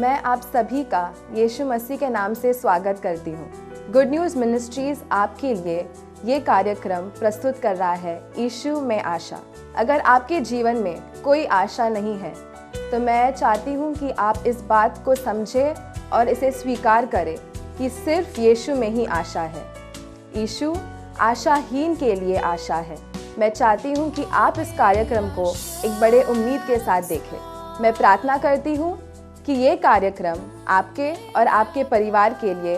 मैं आप सभी का यीशु मसीह के नाम से स्वागत करती हूँ। गुड न्यूज़ मिनिस्ट्रीज आपके लिए ये कार्यक्रम प्रस्तुत कर रहा है यीशु में आशा। अगर आपके जीवन में कोई आशा नहीं है तो मैं चाहती हूँ कि आप इस बात को समझें और इसे स्वीकार करें कि सिर्फ यीशु में ही आशा है। यीशु आशाहीन के लिए आशा है। मैं चाहती हूँ कि आप इस कार्यक्रम को एक बड़े उम्मीद के साथ देखें। मैं प्रार्थना करती हूँ कि ये कार्यक्रम आपके और आपके परिवार के लिए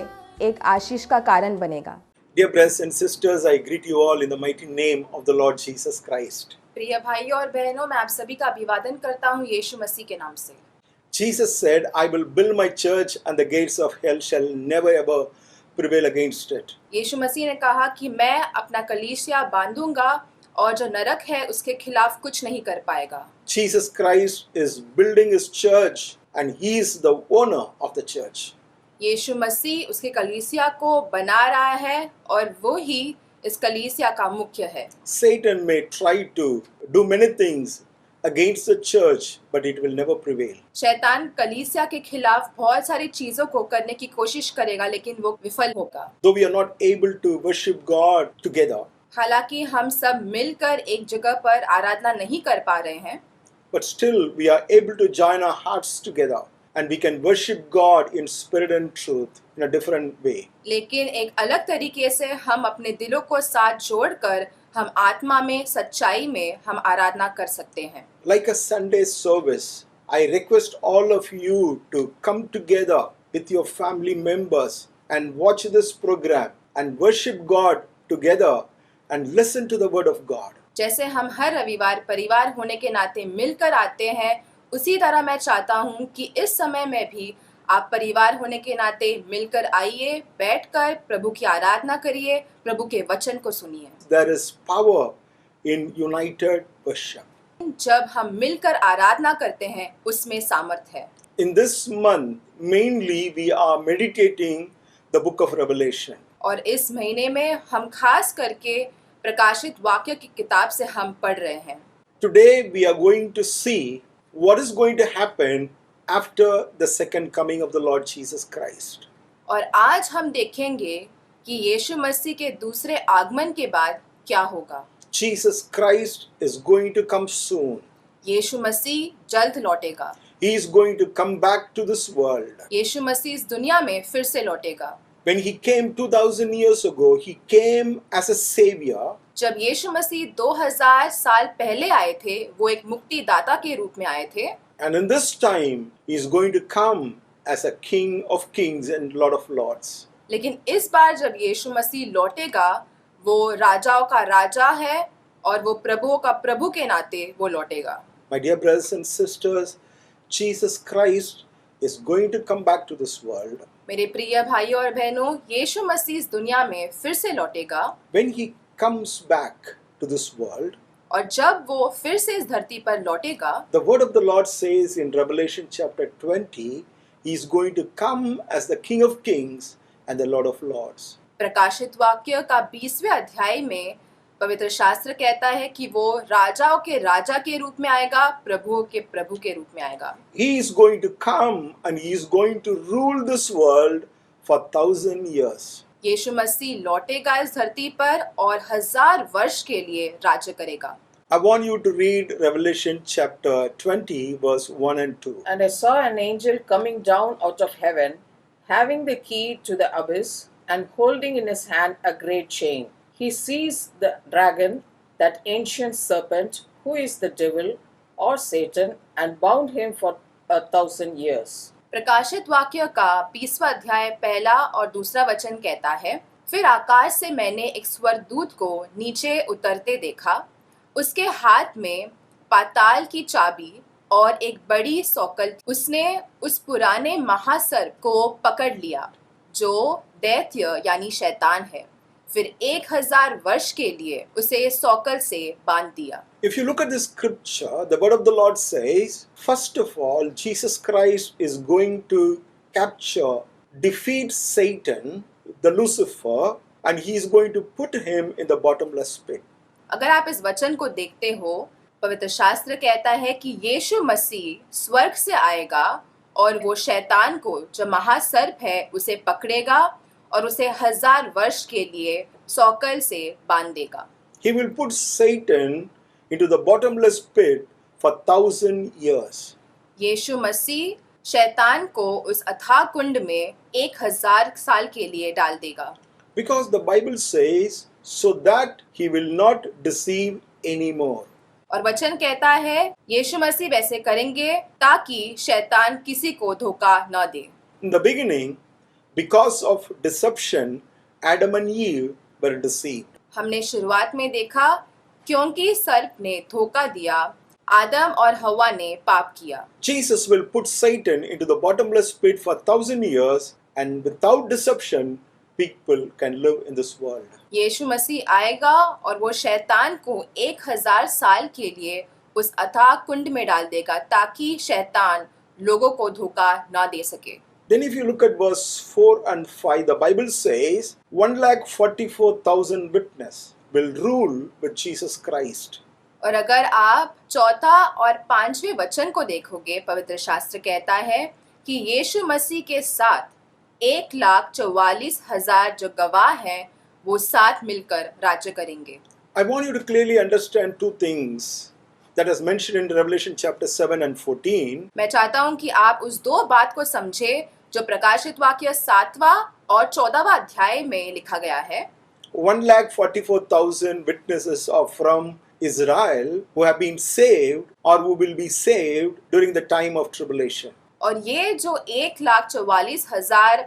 एक आशीष का कारण बनेगा। Dear brothers and sisters, I greet you all in the mighty name of the Lord Jesus Christ. प्रिय भाइयों और बहनों, मैं आप सभी का अभिवादन करता हूँ यीशु मसीह के नाम से। Jesus said, I will build my church and the gates of hell shall never ever prevail against it. यीशु मसीह ने कहा कि मैं अपना कलीसिया बांधूंगा और जो नरक है उसके खिलाफ कुछ नहीं कर पाएगा। Jesus Christ is building his church and he is the owner of the church. यीशु मसीह उसके कलीसिया को बना रहा है और वो ही इस कलीसिया का मुख्य है। Satan may try to do many things against the church, but it will never prevail. शैतान कलीसिया के खिलाफ बहुत सारी चीजों को करने की कोशिश करेगा लेकिन वो विफल होगा। Though we are not able to worship God together, हालांकि हम सब मिलकर एक जगह पर आराधना नहीं कर पा रहे हैं, but still we are able to join our hearts together and we can worship God in spirit and truth in a different way. लेकिन एक अलग तरीके से हम अपने दिलों को साथ जोड़कर हम आत्मा में, सच्चाई में हम आराधना कर सकते हैं। Like a Sunday service, I request all of you to come together with your family members and watch this program and worship God together and listen to the word of God. जैसे हम हर रविवार परिवार होने के नाते मिलकर आते हैं, उसी तरह मैं चाहता हूँ कि इस समय में भी आप परिवार होने के नाते मिलकर आइए, बैठकर प्रभु की आराधना करिए, प्रभु के वचन को सुनिए। There is power in united worship. जब हम मिलकर आराधना करते हैं उसमें सामर्थ है। In this month, mainly we are meditating the book of Revelation. और इस महीने में हम खास करके प्रकाशित वाक्य की किताब से हम पढ़ रहे हैं। Today we are going to see what is going to happen after the second coming of the Lord Jesus Christ. और आज हम देखेंगे कि यीशु मसीह के दूसरे आगमन के बाद क्या होगा। Jesus Christ is going to come soon. यीशु मसीह जल्द लौटेगा। He is going to come back to this world. यीशु मसीह इस दुनिया में फिर से लौटेगा। When he came 2000 years ago, he came as a savior. जब यीशु मसीह 2000 साल पहले आए थे, वो एक मुक्तिदाता के रूप में आए थे। And in this time, he is going to come as a king of kings and lord of lords. लेकिन इस बार जब यीशु मसीह लौटेगा, वो राजाओं का राजा है और वो प्रभुओं का प्रभु के नाते वो लौटेगा। My dear brothers and sisters, Jesus Christ is going to come back to this world. मेरे प्रिय भाइयों और बहनों, यीशु मसीह इस दुनिया में फिर से लौटेगा। When he comes back to this world, और जब वो फिर से इस धरती पर लौटेगा, the word of the Lord says in Revelation chapter 20, he is going to come as the King of Kings and the Lord of Lords. प्रकाशित वाक्य का 20वें अध्याय में पवित्र शास्त्र कहता है कि वो राजाओं के राजा के रूप में आएगा, प्रभुओं के प्रभु के रूप में आएगा। He is going to come and he is going to rule this world for 1000 years. यीशु मसीह लौटेगा इस धरती पर और 1000 वर्ष के लिए राज्य करेगा। I want you to read Revelation chapter 20 verse 1 and 2. And I saw an angel coming down out of heaven, having the key to the abyss, and holding in his hand a great chain. He seized the dragon, that ancient serpent, who is the devil or Satan, and bound him for 1000 years. प्रकाशित वाक्य का 20वां अध्याय पहला और दूसरा वचन कहता है, फिर आकाश से मैंने एक स्वर्गदूत को नीचे उतरते देखा। उसके हाथ में पाताल की चाबी और एक बड़ी सौकल। उसने उस पुराने महासर्प को पकड़ लिया जो दैत्य यानी शैतान है। फिर 1000 वर्ष के लिए उसे सौकल से बांध दिया। If you look at this scripture, the word of the Lord says, first of all, Jesus Christ is going to capture, defeat Satan, the Lucifer, and he is going to put him in the bottomless pit. अगर आप इस वचन को देखते हो, पवित्र शास्त्र कहता है कि यीशु मसीह स्वर्ग से आएगा और वो शैतान को जो महासर्प है उसे पकड़ेगा और उसे 1000 वर्ष के लिए सौकल से बांध देगा। He will put Satan into the bottomless pit for 1,000 years. यीशु मसीह शैतान को उस अथाह कुंड में 1000 साल के लिए डाल देगा, Because the Bible says, so that he will not deceive anymore. और वचन कहता है यीशु मसीह वैसे करेंगे ताकि शैतान किसी को धोखा न दे। In the beginning, because of deception, Adam and Eve were deceived. हमने शुरुआत में देखा क्योंकि सर्प ने धोखा दिया, आदम और हवा ने पाप किया। Jesus will put Satan into the bottomless pit for 1,000 years, and without deception, people can live in this world. यीशु मसीह आएगा और वो शैतान को 1000 साल के लिए उस अथाह कुंड में डाल देगा ताकि शैतान लोगों को धोखा ना दे सके। Then if you look at verse 4 and 5, the Bible says 1,44,000 witnesses will rule with Jesus Christ. और अगर आप चौथा और 5वें वचन को देखोगे, पवित्र शास्त्र कहता है कि यीशु मसीह के साथ 1,44,000 जो गवाह हैं वो साथ मिलकर राज्य करेंगे। I want you to clearly understand two things that is mentioned in Revelation chapter 7 and 14. मैं चाहता हूं कि आप उस दो बात को समझे जो प्रकाशित वाक्य 7वां और 14वां अध्याय में लिखा गया है। 1,44,000 witnesses are from Israel who have been saved or who will be saved during the time of tribulation. और ये जो 1,44,000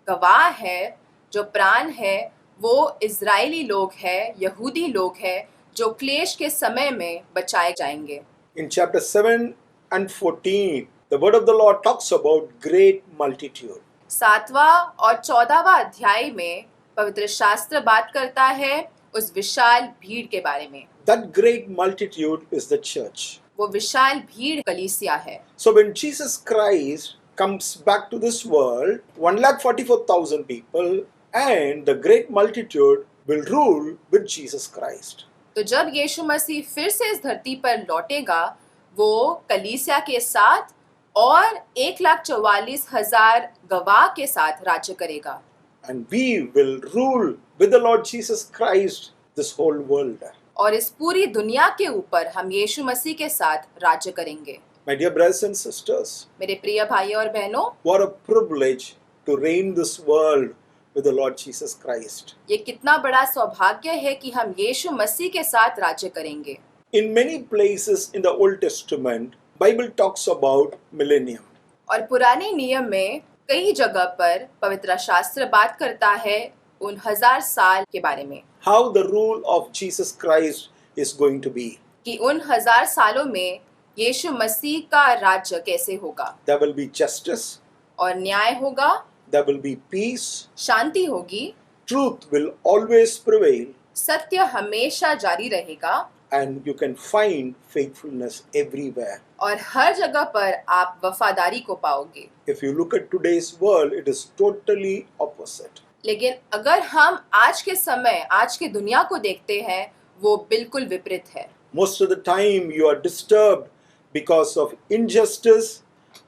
गवाह है, जो प्राण है, वो इजरायली लोग हैं, यहूदी लोग हैं जो क्लेश के समय में बचाए जाएंगे। In chapter 7 and 14, the word of the Lord talks about great multitude. 7वां और 14वां अध्याय में पवित्र शास्त्र बात करता है उस विशाल भीड़ के बारे में। That great multitude is the church. वो विशाल भीड़ कलीसिया है। So when Jesus Christ comes back to this world, 1,44,000 people and the great multitude will rule with Jesus Christ. तो जब यीशु मसीह फिर से इस धरती पर लौटेगा, वो कलीसिया के साथ और 1,44,000 गवाह के साथ राज्य करेगा। And we will rule with the Lord Jesus Christ this whole world. और इस पूरी दुनिया के ऊपर हम यीशु मसीह के साथ राज्य करेंगे। My dear brothers and sisters, मेरे प्रिय भाइयों और बहनों, what a privilege to reign this world with the Lord Jesus Christ. ये कितना बड़ा सौभाग्य है कि हम यीशु मसीह के साथ राज्य करेंगे। In many places in the Old Testament, Bible talks about millennium. और पुराने नियम में कई जगह पर पवित्र शास्त्र बात करता है उन 1000 साल के बारे में, How the rule of Jesus Christ is going to be. कि उन 1000 सालों में यीशु मसीह का राज्य कैसे होगा। There will be justice, और न्याय होगा, there will be peace, शांति होगी, truth will always prevail, सत्य हमेशा जारी रहेगा, and you can find faithfulness everywhere. और हर जगह पर आप वफादारी को पाओगे। If you look at today's world, it is totally opposite. लेकिन अगर हम आज के समय, आज की दुनिया को देखते हैं, वो बिल्कुल विपरीत है। Most of the time you are disturbed because of injustice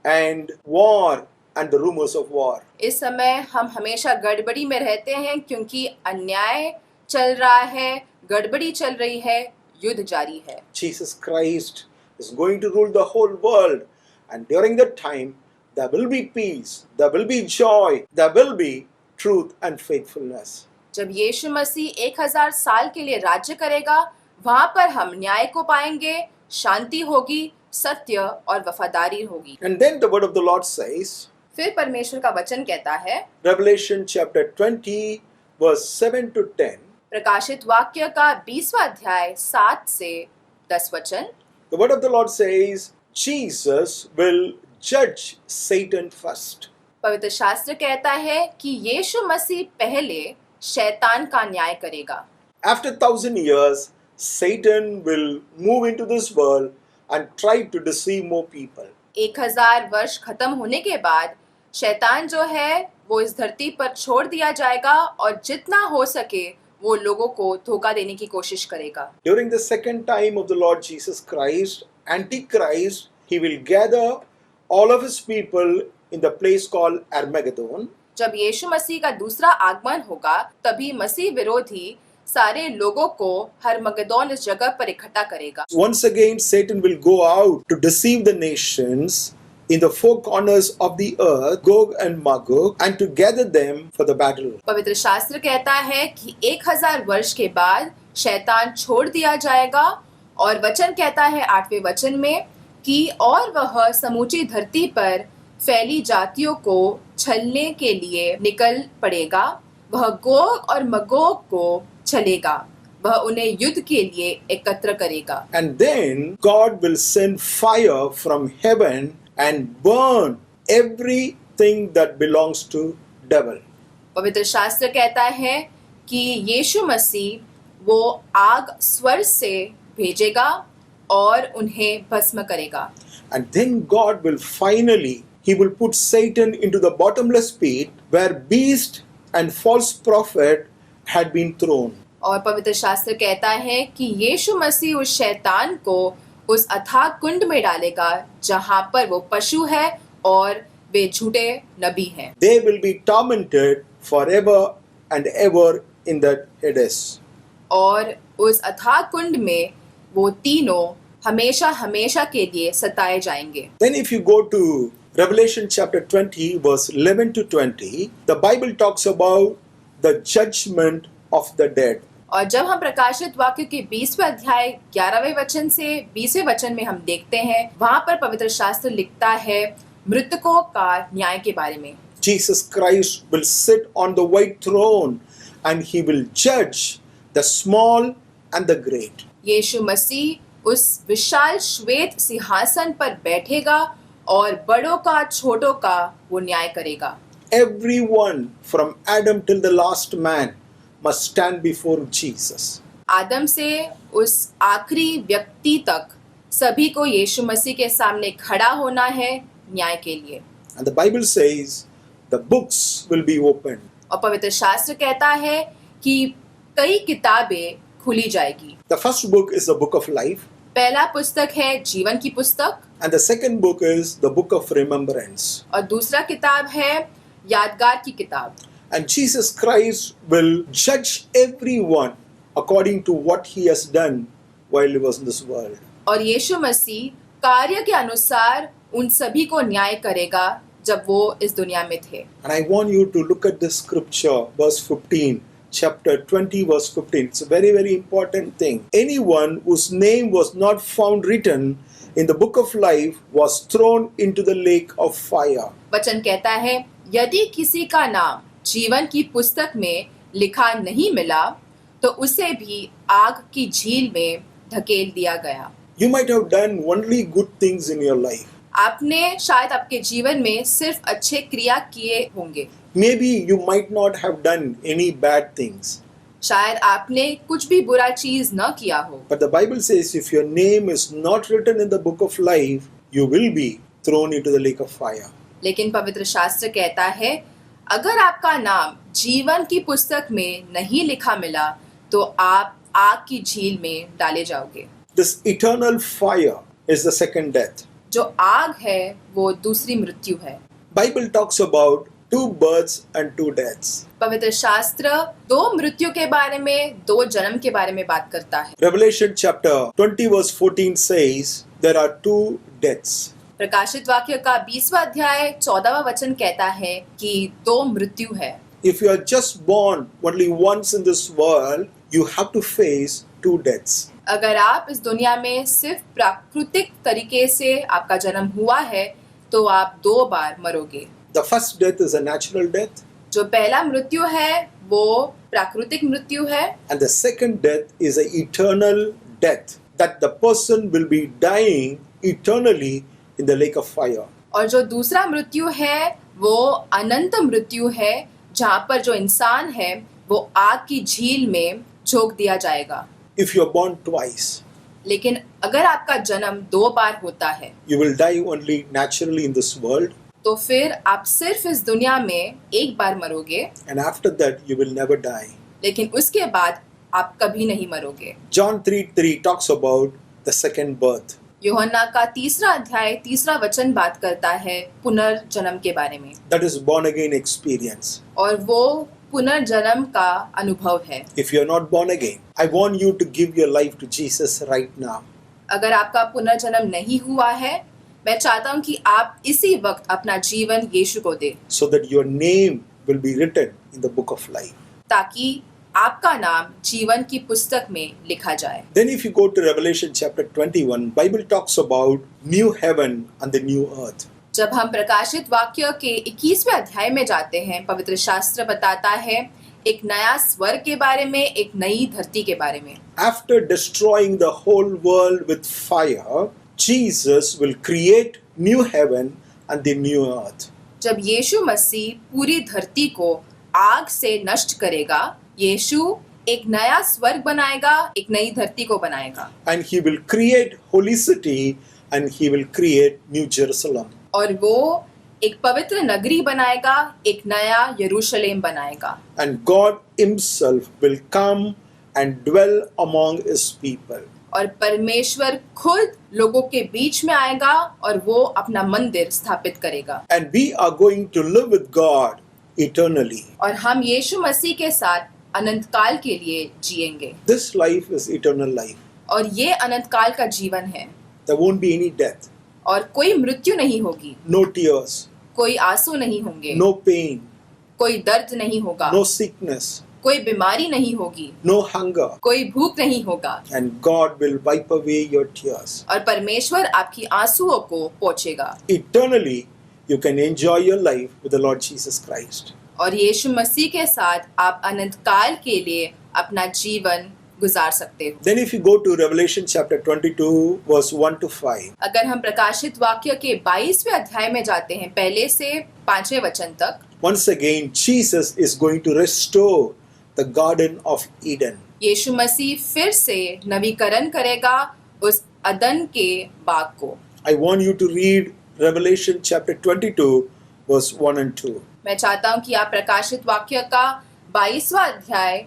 and war and the rumors of war. इस समय हम हमेशा गड़बड़ी में रहते हैं क्योंकि अन्याय चल रहा है, गड़बड़ी चल रही है, युद्ध जारी है। Jesus Christ is going to rule the whole world, and during that time there will be peace, there will be joy, there will be truth and faithfulness. जब यीशु मसीह 1000 साल के लिए राज्य करेगा, वहां पर हम न्याय को पाएंगे, शांति होगी, सत्य और वफादारी होगी। And then the word of the Lord says, फिर परमेश्वर का वचन कहता है, Revelation chapter 20 verse 7 to 10, प्रकाशित वाक्य का 20वां अध्याय 7 से 10 वचन, the word of the Lord says, Jesus will judge Satan first. पवित्र शास्त्र कहता है कि यीशु मसीह पहले शैतान का न्याय करेगा। After 1,000 years, Satan will move into this world and try to deceive more people. 1000 वर्ष खत्म होने के बाद शैतान जो है वो इस धरती पर छोड़ दिया जाएगा और जितना हो सके वो लोगों को धोखा देने की कोशिश करेगा। During the second time of the Lord Jesus Christ, Antichrist, he will gather all of his people in the place called Armageddon. जब यीशु मसीह का दूसरा आगमन होगा तभी मसीह विरोधी सारे लोगों को हरमगदोन इस जगह पर इकट्ठा करेगा। Once again, Satan will go out to deceive the nations in the four corners of the earth, Gog and Magog, and to gather them for the battle. पवित्र शास्त्र कहता है कि 1000 वर्ष के बाद शैतान छोड़ दिया जाएगा और वचन कहता है 8वें वचन में कि और वह समूची धरती पर फैली जातियों को छलने के लिए निकल पड़ेगा। वह गोग और मगोग को छलेगा, वह उन्हें युद्ध के लिए एकत्र करेगा। And then God will send fire from heaven and burn everything that belongs to devil. पवित्र शास्त्र कहता है कि यीशु मसीह वो आग स्वर्ग से भेजेगा और उन्हें भस्म करेगा। And then God will finally, he will put Satan into the bottomless pit where beast and false prophet had been thrown. और पवित्र शास्त्र कहता है कि यीशु मसीह उस शैतान को उस अथाह कुंड में डालेगा जहां पर वो पशु है और वे झूठे नबी हैं। They will be tormented forever and ever in that Hades. और उस अथाह कुंड में वो तीनों हमेशा हमेशा के लिए सताए जाएंगे। Then if you go to Revelation chapter 20 verse 11 to 20, the Bible talks about the judgment of the dead. और जब हम प्रकाशित वाक्य के 20वें अध्याय 11वें वचन से 20वें वचन में हम देखते हैं, वहां पर पवित्र शास्त्र लिखता है मृतकों का न्याय के बारे में। Jesus Christ will sit on the white throne and he will judge the small and the great. यीशु मसीह उस विशाल श्वेत सिंहासन पर बैठेगा और बड़ों का छोटों का वो न्याय करेगा। Everyone from Adam till the last man must stand before Jesus. आदम से उस आखिरी व्यक्ति तक सभी को यीशु मसीह के सामने खड़ा होना है न्याय के लिए। And the Bible says the books will be opened. और पवित्र शास्त्र कहता है कि कई किताबें खुली जाएगी। The first book is the book of life. पहला पुस्तक है जीवन की पुस्तक And the second book is the book of remembrance. और दूसरा किताब है यादगार की किताब। And Jesus Christ will judge everyone according to what he has done while he was in this world. और यीशु मसीह कार्य के अनुसार उन सभी को न्याय करेगा जब वो इस दुनिया में थे। And I want you to look at this scripture, verse 15, chapter 20, verse 15. It's a very, very important thing. Anyone whose name was not found written in the book of life was thrown into the lake of fire. वचन कहता है यदि किसी का नाम जीवन की पुस्तक में लिखा नहीं मिला तो उसे भी आग की झील में धकेल दिया गया। You might have done only good things in your life. आपने शायद आपके जीवन में सिर्फ अच्छे क्रिया किए होंगे। Maybe you might not have done any bad things. शायद आपने कुछ भी बुरा चीज न किया हो। But the Bible says if your name is not written in the book of life, you will be thrown into the lake of fire. लेकिन पवित्र शास्त्र कहता है अगर आपका नाम जीवन की पुस्तक में नहीं लिखा मिला तो आप आग की झील में डाले जाओगे। This eternal fire is the second death. जो आग है वो दूसरी मृत्यु है। Bible talks about two births and two deaths. पवित्र शास्त्र दो मृत्यु के बारे में, दो जन्म के बारे में बात करता है। Revelation chapter 20 verse 14 says there are two deaths. प्रकाशित वाक्य का 20वां अध्याय 14वां वचन कहता है कि दो मृत्यु है। If you are just born only once in this world, you have to face two deaths. अगर आप इस दुनिया में सिर्फ प्राकृतिक तरीके से आपका जन्म हुआ है तो आप दो बार मरोगे। The first death is a natural death, जो पहला मृत्यु है वो प्राकृतिक मृत्यु है and the second death is an eternal death that the person will be dying eternally in the lake of fire. और जो दूसरा मृत्यु है वो अनंत मृत्यु है जहाँ पर जो इंसान है वो आग की झील में झोंक दिया जाएगा। If you are born twice, लेकिन अगर आपका जन्म दो बार होता है you will die only naturally in this world, तो फिर आप सिर्फ इस दुनिया में एक बार मरोगे, and after that you will never die. लेकिन उसके बाद आप कभी नहीं मरोगे। John 3:3 talks about the second birth. यूहन्ना का 3 अध्याय 3 वचन बात करता है पुनर्जन्म के बारे में, That is born again experience. और वो पुनर्जन्म का अनुभव है। If you are not born again, I want you to give your life to Jesus right now. अगर आपका पुनर्जन्म नहीं हुआ है, मैं चाहता हूँ कि आप इसी वक्त अपना जीवन यीशु को दे, So that your name will be written in the book of life. ताकि आपका नाम जीवन की पुस्तक में लिखा जाए। Then if you go to Revelation chapter 21, Bible talks about new heaven and the new earth. जब हम प्रकाशित वाक्य के 21वें अध्याय में जाते हैं, पवित्र शास्त्र बताता है एक नया स्वर्ग के बारे में, एक नई धरती के बारे में। After destroying the whole world with fire, Jesus will create new heaven and the new earth. जब यीशु मसीह पूरी धरती को आग से नष्ट करेगा, यीशु एक नया स्वर्ग बनाएगा, एक नई धरती को बनाएगा, And he will create holy city and he will create New Jerusalem. और वो एक पवित्र नगरी बनाएगा, एक नया यरूशलेम बनाएगा, And God himself will come and dwell among his people. और परमेश्वर खुद लोगों के बीच में आएगा और वो अपना मंदिर स्थापित करेगा। And we are going to live with God eternally. और हम यीशु मसीह के साथ अनंत काल के लिए जिएंगे, This life is eternal life. और ये अनंत काल का जीवन है, There won't be any death, और कोई मृत्यु नहीं होगी, no tears, कोई आंसू नहीं होंगे, no pain, कोई दर्द नहीं होगा, no sickness, कोई बीमारी नहीं होगी, no hunger. कोई भूख नहीं होगा, And God will wipe away your tears. और परमेश्वर आपकी आंसुओं को पोंछेगा। Eternally, you can enjoy your life with the Lord Jesus Christ. और यीशु मसीह के साथ आप अनंत काल के लिए अपना जीवन गुजार सकते हो। Then if you go to Revelation chapter 22 verse 1 to 5, अगर हम प्रकाशित वाक्य के 22वें अध्याय में जाते हैं, पहले से 5वें वचन तक, once again Jesus is going to restore the Garden of Eden. यीशु मसीह फिर से नवीकरण करेगा उस अदन के बाग को। I want you to read Revelation chapter 22 verse 1 and 2. मैं चाहता हूँ कि आप प्रकाशित वाक्य का 22वां अध्याय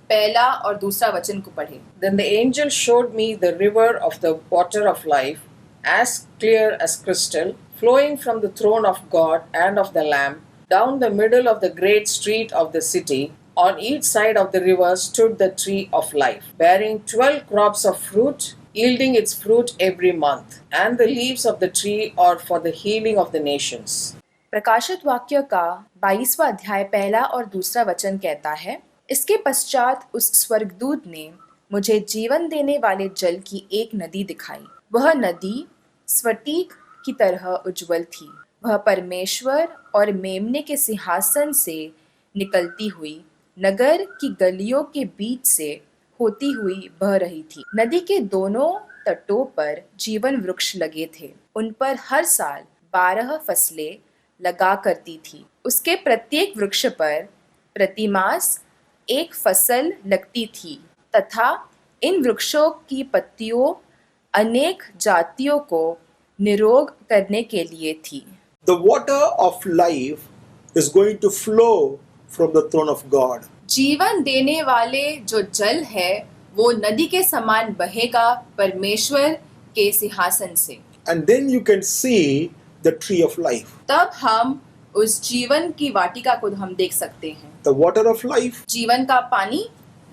पहला और दूसरा वचन को पढ़ें। Then the angel showed me the river of the water of life, as clear as crystal, flowing from the throne of God and of the Lamb, down the middle of the great street of the city. On each side of the river stood the tree of life, bearing 12 crops of fruit, yielding its fruit every month. And the leaves of the tree are for the healing of the nations. प्रकाशित वाक्य का 22वां अध्याय पहला और दूसरा वचन कहता है, इसके पश्चात उस स्वर्गदूत ने मुझे जीवन देने वाले जल की एक नदी दिखाई। वह नदी स्फटिक की तरह उज्जवल थी। वह परमेश्वर और मेमने के सिंहासन से निकलती हुई नगर की गलियों के बीच से होती हुई बह रही थी। नदी के दोनों तटों पर जीवन वृक्ष लगे थे। उन पर हर साल 12 फसलें लगा करती थी। उसके प्रत्येक वृक्ष पर प्रतिमास एक फसल लगती थी तथा इन वृक्षों की पत्तियों अनेक जातियों को निरोग करने के लिए थी। The water of life is going to flow from the throne of God. जीवन देने वाले जो जल है वो नदी के समान बहेगा परमेश्वर के सिंहासन से। And then you can see the tree of life. तब हम उस जीवन की वाटिका को हम देख सकते हैं। The water of life जीवन का पानी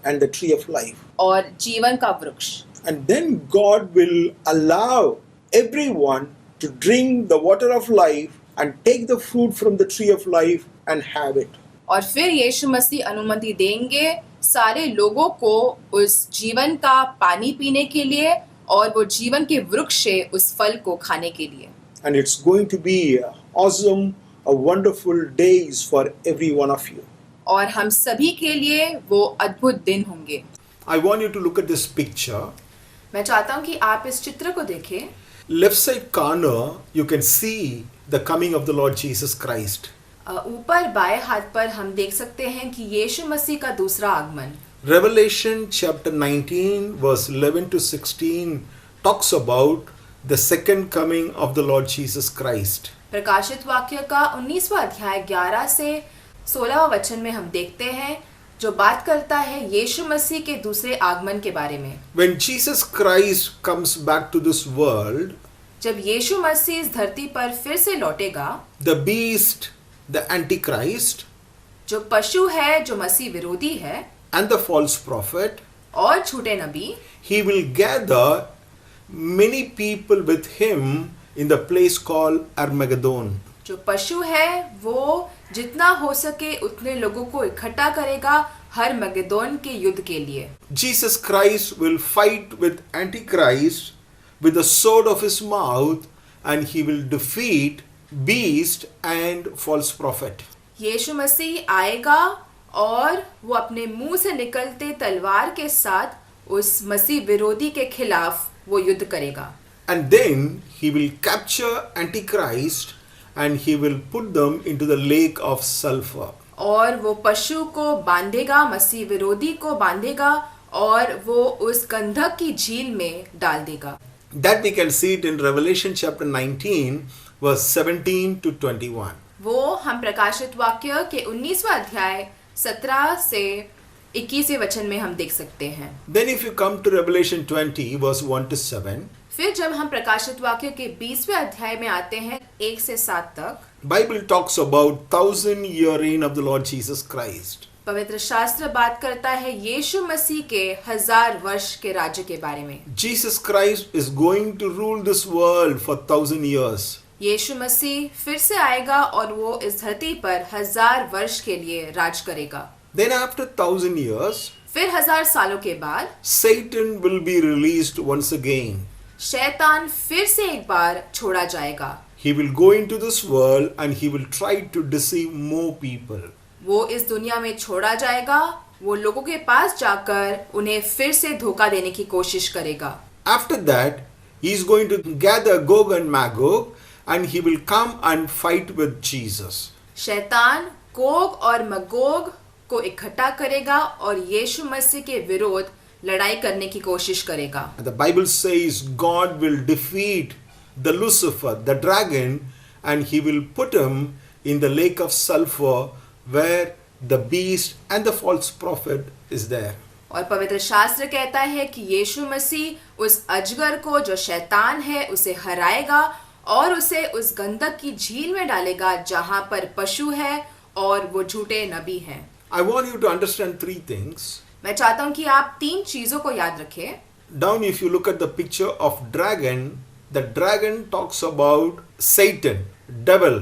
and the tree of life. और जीवन का वृक्ष। And then God will allow everyone to drink the water of life and take the fruit from the tree of life and have it. और फिर यीशु मसीह अनुमति देंगे सारे लोगों को उस जीवन का पानी पीने के लिए और वो जीवन के वृक्ष से उस फल को खाने के लिए। And it's going to be awesome, a wonderful days for every one of you. और हम सभी के लिए वो अद्भुत दिन होंगे। I want you to look at this picture. मैं चाहता हूँ कि आप इस चित्र को देखें। Left side corner, you can see the coming of the Lord Jesus Christ. ऊपर बाएं हाथ पर हम देख सकते हैं कि यीशु मसीह का दूसरा आगमन। Revelation chapter 19 verse 11 to 16 talks about the second coming of the Lord Jesus Christ. प्रकाशित वाक्य का 19वां अध्याय 11 से 16वां वचन में हम देखते हैं जो बात करता है यीशु मसीह के दूसरे आगमन के बारे में। When Jesus Christ comes back to this world, जब यीशु मसीह इस धरती पर फिर से लौटेगा, the beast, the Antichrist, जो पशु है, जो मसीह विरोधी है, and the false prophet, और झूठे नबी, he will gather many people with him in the place called Armageddon. जो पशु है वो जितना हो सके उतने लोगों को इकट्ठा करेगा हर मगेदोन के युद्ध के लिए। Jesus Christ will fight with Antichrist with the sword of his mouth, and he will defeat beast and false prophet. यीशु मसीह आएगा और वो अपने मुंह से निकलते तलवार के साथ उस मसीह विरोधी के खिलाफ वो युद्ध करेगा। And then he will capture Antichrist and he will put them into the lake of sulfur. और वो पशु को बांधेगा, मसीह विरोधी को बांधेगा और वो उस गंधक की झील में डाल देगा। That we can see it in Revelation chapter 19 verse 17 to 21. वो हम प्रकाशित वाक्य के 19वां अध्याय 17 से 21वें वचन में हम देख सकते हैं। Then if you come to Revelation 20 verse 1 to 7, फिर जब हम प्रकाशित वाक्य के 20वें अध्याय में आते हैं 1 से 7 तक, Bible talks about 1,000-year reign of the Lord Jesus Christ. पवित्र शास्त्र बात करता है यीशु मसीह के 1000 वर्ष के राज्य के बारे में। Jesus Christ is going to rule this world for 1,000 years. यीशु मसीह फिर से आएगा और वो इस धरती पर 1000 वर्ष के लिए राज करेगा। Then after 1,000 years, फिर 1000 सालों के बाद Satan will be released once again. शैतान फिर से एक बार छोड़ा जाएगा। He will go into this world and he will try to deceive more people. वो इस दुनिया में छोड़ा जाएगा, वो लोगों के पास जाकर उन्हें फिर से धोखा देने की कोशिश करेगा। After that, he is going to gather Gog and Magog and he will come and fight with Jesus. शैतान गोग और मगोग को इकट्ठा करेगा और यीशु मसीह के विरोध लड़ाई करने की कोशिश करेगा। The Bible says God will defeat the Lucifer, the dragon, and he will put him in the lake of sulfur where the beast and the false prophet is there. और पवित्र शास्त्र कहता है कि यीशु मसीह उस अजगर को जो शैतान है उसे हराएगा और उसे उस गंधक की झील में डालेगा जहां पर पशु है और वो झूठे नबी हैं। I want you to understand three things. मैं चाहता हूं कि आप 3 चीजों को याद रखें। Down, if you look at the picture of dragon, the dragon talks about Satan, devil.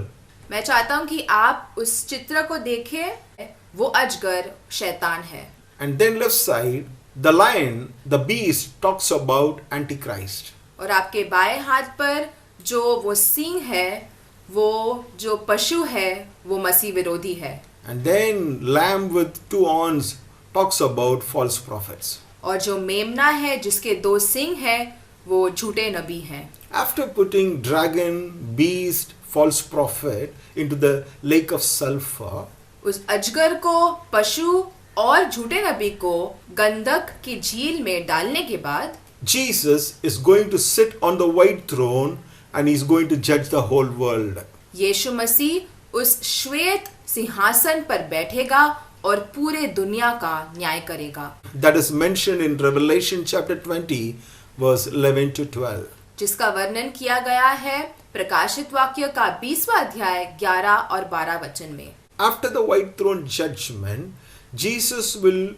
मैं चाहता हूं कि आप उस चित्र को देखें, वो अजगर शैतान है। And then left side, the lion, the beast, talks about Antichrist. और आपके बाएं हाथ पर जो वो सींग है, वो जो पशु है, वो मसीह विरोधी है। And then lamb with 2 horns talks about false prophets. और जो मेमना है जिसके 2 सींग हैं, वो झूठे नबी हैं। After putting dragon, beast, false prophet into the lake of sulfur, उस अजगर को, पशु और झूठे नबी को गंधक की झील में डालने के बाद Jesus is going to sit on the white throne and he's going to judge the whole world. यीशु मसीह उस श्वेत सिंहासन पर बैठेगा और पूरे दुनिया का न्याय करेगा। That is mentioned in Revelation chapter 20 verse 11 to 12. जिसका वर्णन किया गया है प्रकाशित वाक्य का 20वां अध्याय 11 और 12 वचन में। After the white throne judgment, Jesus will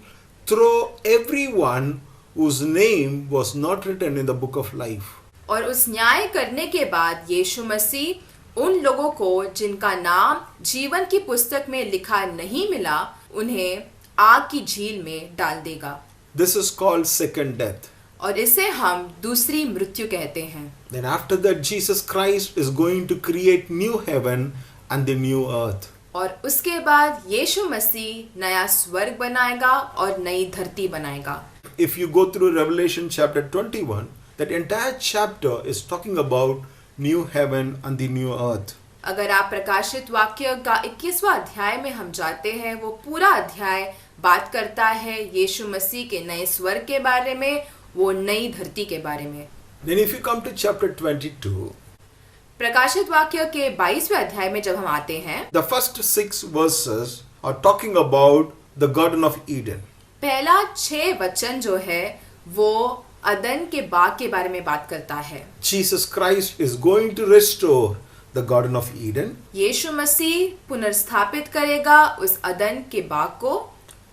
throw everyone whose name was not written in the book of life. और उस न्याय करने के बाद यीशु मसीह उन लोगों को जिनका नाम जीवन की पुस्तक में लिखा नहीं मिला, उन्हें आग की झील में डाल देगा। This is called second death. और इसे हम दूसरी मृत्यु कहते हैं। Then after that, Jesus Christ is going to create new heaven and the new earth. और उसके बाद यीशु मसीह नया स्वर्ग बनाएगा और नई धरती बनाएगा। If you go through Revelation chapter 21, that entire chapter is talking about new heaven and the new earth. अगर आप प्रकाशित वाक्य का 21वां अध्याय में हम जाते हैं, वो पूरा अध्याय बात करता है यीशु मसीह के नए स्वर्ग के बारे में, वो नई धरती के बारे में। Then if you come to chapter 22, प्रकाशित वाक्य के 22वें अध्याय में जब हम आते हैं, the first 6 verses are talking about the Garden of Eden. पहला 6 वचन जो है वो अदन के बाग के बारे में बात करता है। Jesus Christ is going to restore the Garden of Eden, यीशु मसीह पुनर्स्थापित करेगा उस अदन के बाग को,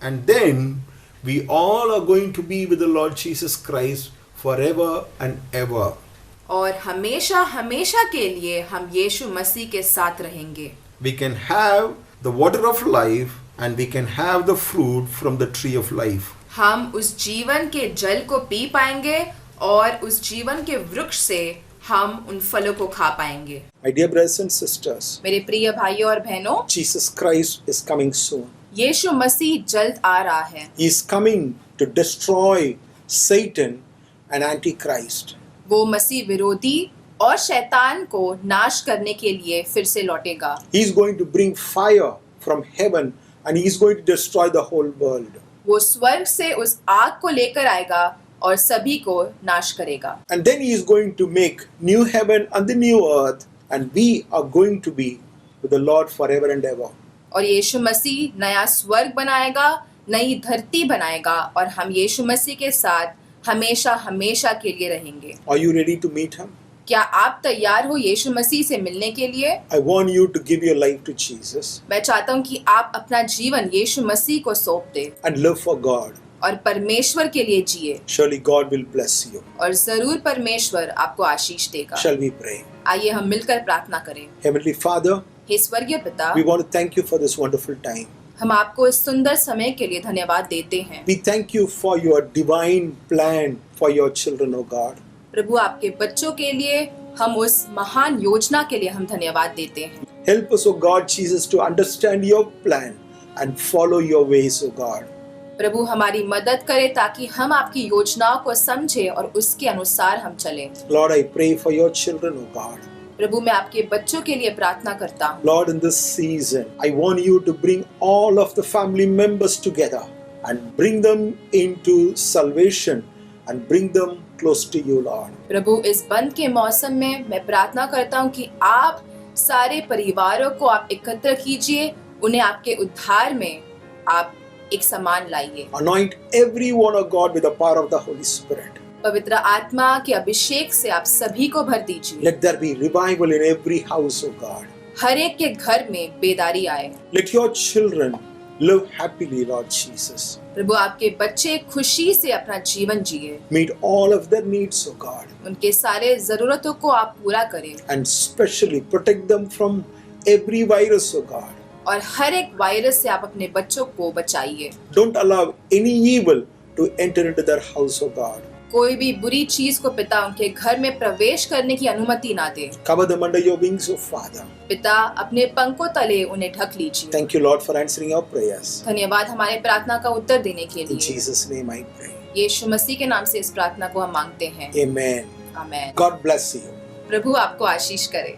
and then we all are going to be with the Lord Jesus Christ forever and ever. और हमेशा हमेशा के लिए हम यीशु मसीह के साथ रहेंगे। We can have the water of life and we can have the fruit from the tree of life. हम उस जीवन के जल को पी पाएंगे और उस जीवन के वृक्ष से हम उन फलों को खा पाएंगे। My dear brothers and sisters, मेरे प्रिय भाइयों और बहनों, Jesus Christ is coming soon. यीशु मसीह जल्द आ रहा है। He is coming to destroy Satan and Antichrist. वो मसीह विरोधी और शैतान को नाश करने के लिए फिर से लौटेगा। He is going to bring fire from heaven and he is going to destroy the whole world. वो स्वर्ग से उस आग को लेकर आएगा और सभी को नाश करेगा। And then he is going to make new heaven and the new earth and we are going to be with the Lord forever and ever. और यीशु मसीह नया स्वर्ग बनाएगा, नई धरती बनाएगा और हम यीशु मसीह के साथ हमेशा हमेशा के लिए रहेंगे। Are you ready to meet him? क्या आप तैयार हो यीशु मसीह से मिलने के लिए? I want you to give your life to Jesus मैं चाहता हूँ कि आप अपना जीवन यीशु मसीह को सौंप दें and live for God. और परमेश्वर के लिए जिए Surely God will bless you. और जरूर परमेश्वर आपको आशीष देगा। Shall we pray? आइए हम मिलकर प्रार्थना करें। Heavenly Father, हे स्वर्गीय पिता, we want to thank you for this wonderful time. हम आपको इस सुंदर समय के लिए धन्यवाद देते हैं। We thank you for your divine plan for your children, O God. प्रभु, आपके बच्चों के लिए हम उस महान योजना के लिए हम धन्यवाद देते हैं। Help us, O God, Jesus, to understand your plan and follow your ways, O God. प्रभु, हमारी मदद करें ताकि हम आपकी योजनाओं को समझें और उसके अनुसार हम चलें। Lord, I pray for your children, O God. प्रभु, मैं आपके बच्चों के लिए प्रार्थना करता हूँ। Lord, in this season, I want you to bring all of the family members together and bring them into salvation and bring them close to you, Lord. प्रभु, इस बंद के मौसम में मैं प्रार्थना करता हूँ कि आप सारे परिवारों को आप एकत्र कीजिए, उन्हें आपके उद्धार में आप एक समान लाइए। Anoint everyone, O God, with the power of the Holy Spirit. पवित्र आत्मा के अभिषेक से आप सभी को भर दीजिए। Let there be revival in every house, O God. हर एक के घर में बेदारी आए। Let your children live happily, Lord Jesus. प्रभु, आपके बच्चे खुशी से अपना जीवन जिए। Meet all of their needs, O God. उनके सारे जरूरतों को आप पूरा करें And specially protect them from every virus, O God. और हर एक वायरस से आप अपने बच्चों को बचाइए। Don't allow any evil to enter into their house, O God. कोई भी बुरी चीज को पिता उनके घर में प्रवेश करने की अनुमति ना दे। Cover them under your wings, O Father. पिता, अपने पंखों तले उन्हें ढक लीजिए। Thank you, Lord, for answering our prayers. धन्यवाद हमारे प्रार्थना का उत्तर देने के In लिए। Jesus' name I pray. यीशु मसीह के नाम से इस प्रार्थना को हम मांगते हैं। Amen. आमीन। God bless you. प्रभु आपको आशीष करे।